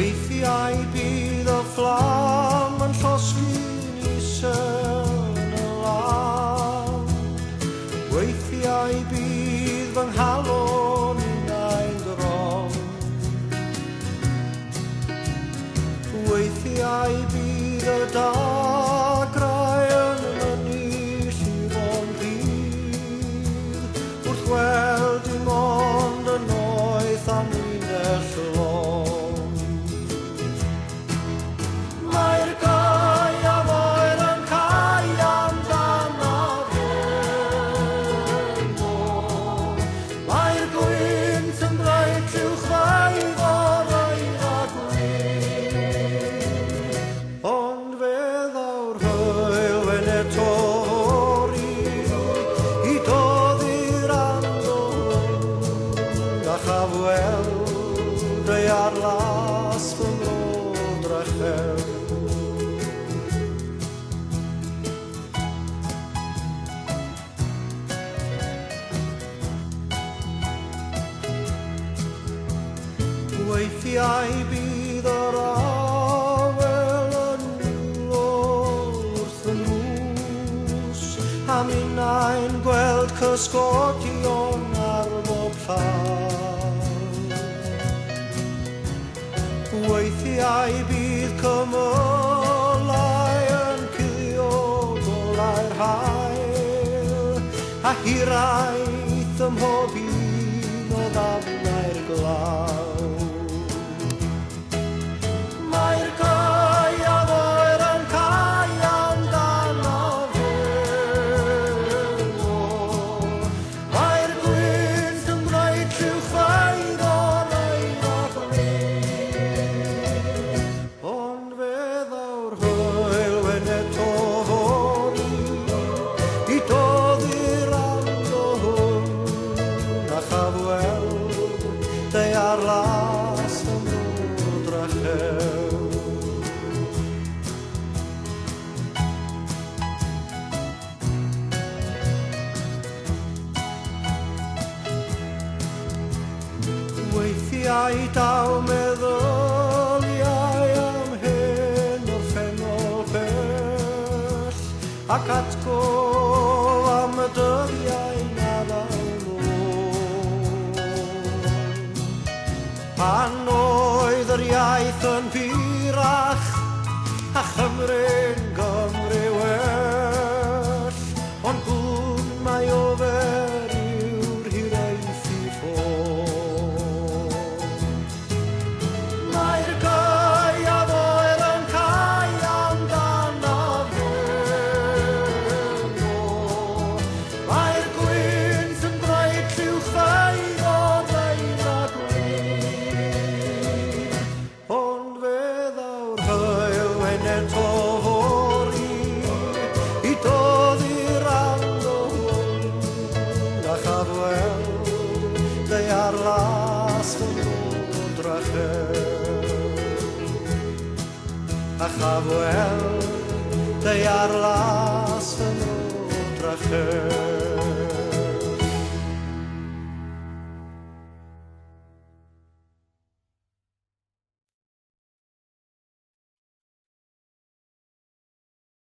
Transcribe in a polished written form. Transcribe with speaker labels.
Speaker 1: Weithiau bydd y fflam yn llosgi'n isel y lan. Weithiau bydd fy nghalon i'n ein dron. Weithiau bydd y dagrau yn mynnu llifo'n ddydd wrth weld dim ond y noeth am linell lon. Mae'r gae a foer yn cau amdan a fenno. Mae'r gwynt yn braich uwchfaidd o'r air a gwyn. Ond fe ddaw'r hwyl fe'n eto hori i doddi'r andon a chafweld ei ar las fy mrod rachel. Weithiau bydd yr awel yn wrth fy ngwrs a minnau'n gweld cysgodion ar bob llaw. Weithiau bydd cymylau yn cuddio golau'r haul a hiraeth ym mhob un o ddafnau'r glaw. Mae'r gae a foer yn cau amdan a fenno. Mae'r gwynt yn gwneud uwchfaidd o'r air a gwyn. Ond fe ddaw'r hwyl fe'n eto hori i doddi'r andon a chafweld ei ar las fy mrod rachel. Weithiau daw meddyliau am hyn o'r ffenol bell ac atgof am y dyddiau nadal ôl. Pan oedd yr iaith yn pirach a Chymru'n Gymru well, ond gwn mae ofer yw'r hiraeth i ffôn. Mae'r gae a foer yn cau amdan a fenno. Mae'r gwynt yn braich uwchfaidd o'r air a gwyn. Ond fe ddaw'r hwyl fe'n eto hori i doddi'r andon a chafweld ei ar las fy mrod rachel. A chafweld ei ar las fy mrod rachel.